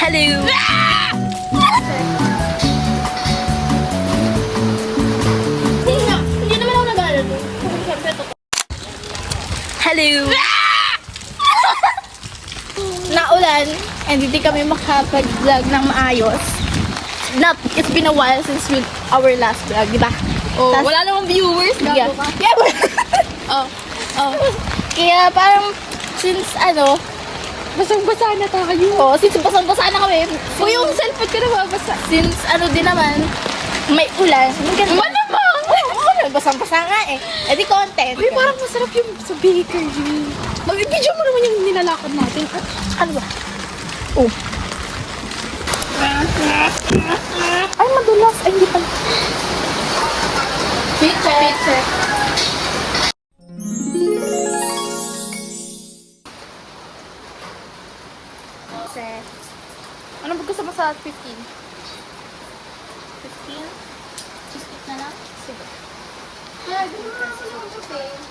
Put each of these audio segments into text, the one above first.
Hello! Hindi naman ako nag-aalala. Siyempre, totoo. Hello! Naulan, and hindi kami makapag-vlog ng maayos. It's been a while since our last vlog, di ba? Oh, Tas- wala namang viewers. Yeah. Gago ka. Yeah. Oh. Kaya parang, since Basang-basa na tayo. since basang-basa na kami. O yung cellphone ko nababasa. Since din naman, may ulan. Malamang! Oo, basang-basa nga eh. E di content. Uy, parang masarap yung sa bakery. Mag-video mo naman yung nilalakad natin. Ano ba? Oh. Ay, madulas. Ay, hindi pala. Picture. Ano ba gusto mo sa 15? 15? Cheesecake na lang? Sige.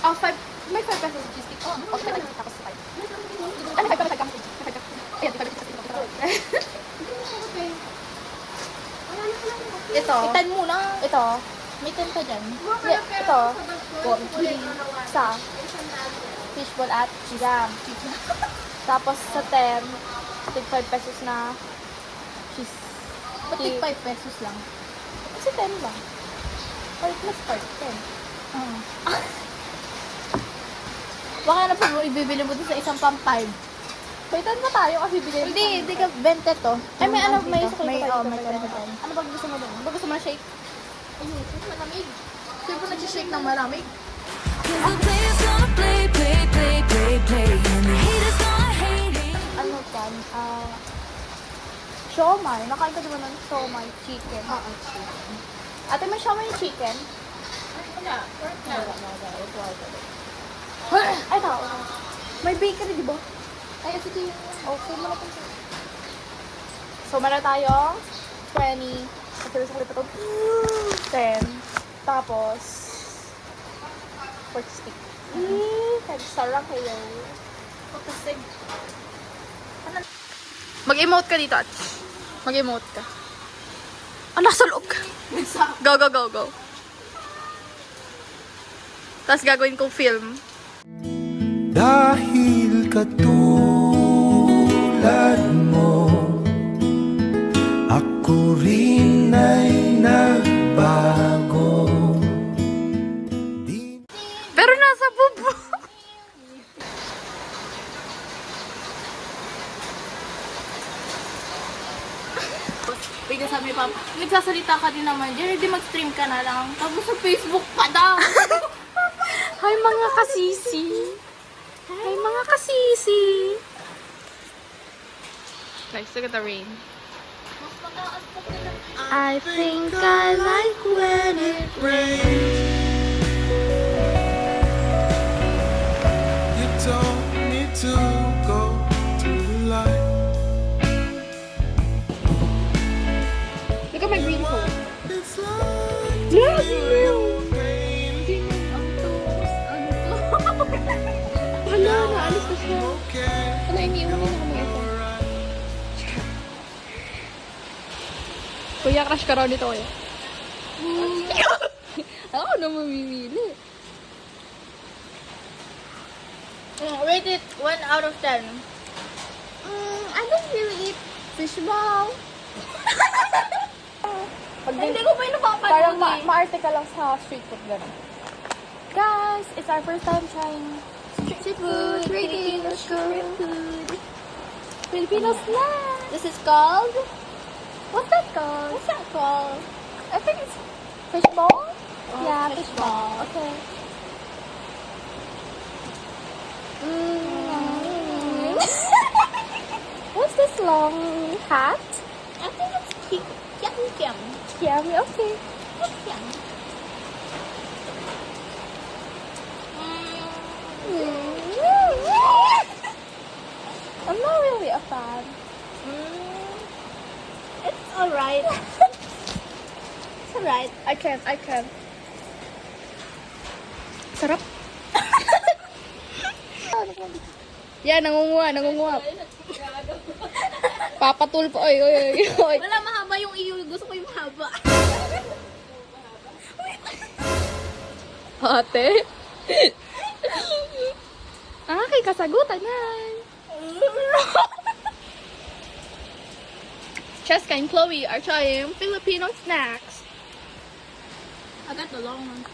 Ah, 5. May 5 pesos sa cheesecake. Oh, okay. Tapos 5. Ano, 5 ka. Ayan, 5 ka. Ito. Itan muna. Ito. May 10 pa dyan. Yeah, ito. Sa fishball at jam. Tapos sa 10, 5 pesos na cheese. Ba't tig 5 pesos lang? Kasi 10 lang. Or plus part, 10. Baka na po ibibili mo dun sa isang pang 5. Paitan pa tayo kasi bigay. Hindi ka 20 to. Ay, may ano, may isa May, kayo. may 20 pa. Ano ba gusto mo doon? Ba gusto mo na shake? Malamig. Siyempre nagsishake ng malamig. The players gonna play, and the haters gonna hate. Ano pan? Siomai. Nakain ka diba ng siomai chicken? Oo, chicken. Ate, may siomai chicken? Wala. Ay, tao. May bakery, di ba? Ay, ito yung... Okay, mo na po. So, meron tayong 20. Kasi gusto ko rin pa ito. 10. Tapos, pork stick. Nagsarang kayo. Kapasig. Mag-emote ka dito, at mag-emote ka. Ah, nasa loob ka. Go. Tapos gagawin kong film. Dahil katulad mo, ako rin ay nagbago. Pero nasa bubo. Bigla sabi ni Papa, nagsasalita ka din naman dyan, hindi mag-stream ka na lang. Tapos sa Facebook pa daw. Hi mga kasisi. Hi mga kasisi. Guys, look at the rain. I think I like when it You told me to go to the light. Look at my green coat. It's like Yes! pain. Hala, naalis na siya. Okay, Ano, iniiwan na ako mag-isa. Kuya, crush ka raw nito, kuya. Ako na mamimili. Rate it 1 out of 10. I don't really eat fish ball. Hindi ko pa yung napapanood Parang eh. maarte ka lang sa street food gano'n. Guys, it's our first time trying Street food, Filipino Filipino food. Filipino snack. This is called... What's that called? What's that called? I think it's fish ball. Yeah, fish ball. Okay. What's this long hat? I think it's kiam. Yummy. Okay. Kiam. I'm not really a fan. It's alright. It's alright. I can't. Sarap. Yan, nangunguha. Papatulpo. Oy, oy, oy, oy. Wala, mahaba yung iyo. Gusto ko yung mahaba. Ate. Kay kasagutan yan. Cheska and Chloe are trying Filipino snacks. I got the long one.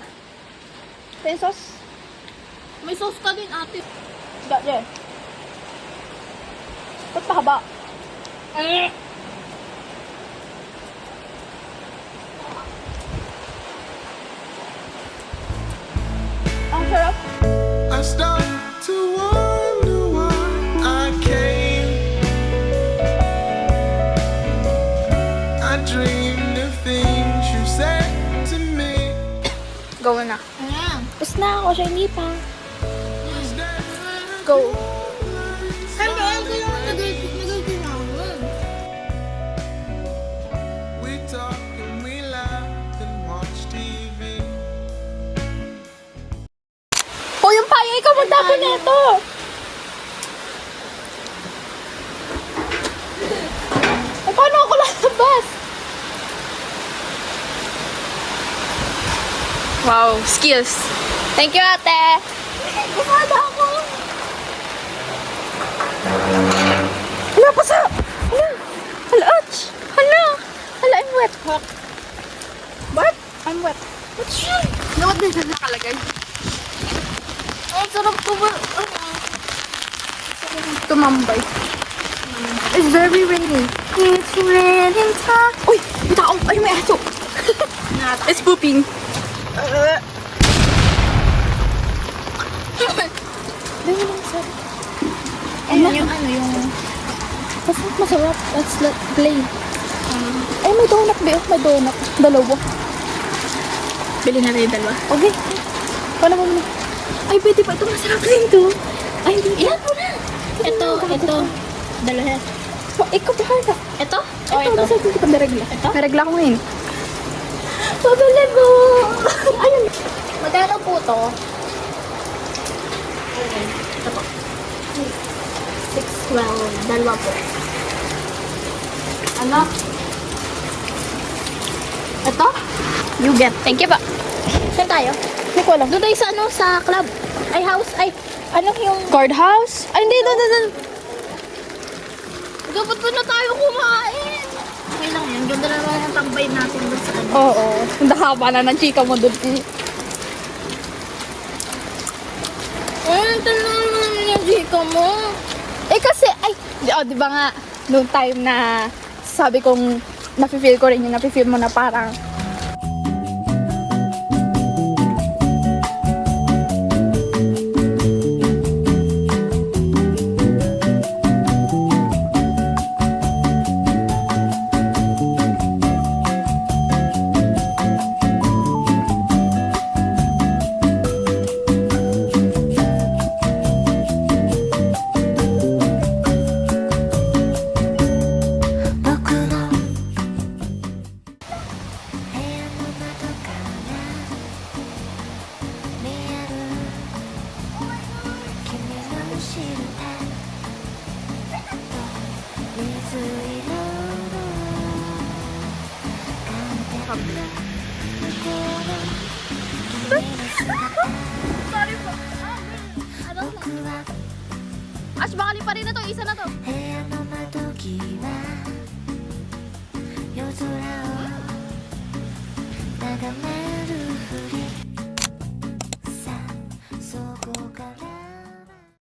Pesos? May sauce ka din, ate. Got there. Ba't pahaba? Ang sarap. I start to wonder why I came. I dreamed of things you said to me. Go na. Ayan. Tapos na ako siya, hindi pa. Go. Saan ko yung nagagawin? We talk and we laugh and watch TV. O, yung paya, ikaw magtapon na ito. Eh, paano ako lalabas? Wow, skills. Thank you, ate. Gumada ako. Hala, pasa. Hala. Hala, ach. Hala. Hala, I'm wet. What? I'm wet. What's yun? What na siya nakalagay? Ang sarap ko ba? Tumambay. It's very rainy. It's raining time. Uy! May tao! Ay, may aso! It's pooping. Ayan yung ano yung... Basta masarap. Let's play. Ay, may donut ba? May donut. Dalawa. Bili na rin yung dalawa. Okay. Paano mo muna? Ay, pwede pa. Ito masarap din to. Ay, hindi. Ilan mo na? Ito. Dalawa. Oh, ikaw bahala. Ito? Oh, ito. Masarap hindi pa meregla. Ito? Meregla ko ngayon. Pabili mo. Ayun. Magkano po to? Ito po. 612. Dalawa po. Ano? Ito? You get. Thank you pa. Saan tayo? Hindi ko alam. Doon tayo sa ano? Sa club. Ay, house. Ay, ano yung... Guardhouse? Ay, hindi. Doon. Dapat pa na tayo kumain. Okay lang yan. Ganda naman ang tambay natin doon sa ano. Oo. Ang haba na ng chika mo doon. Tanong mo naman yung chika mo. Eh kasi, ay, di ba nga, noong time na sabi kong nafe-feel ko rin yung nafe-feel mo na parang Sorry po. Ash, baka pa rin na to. Isa na to. 部屋の窓際夜空を眺めるふり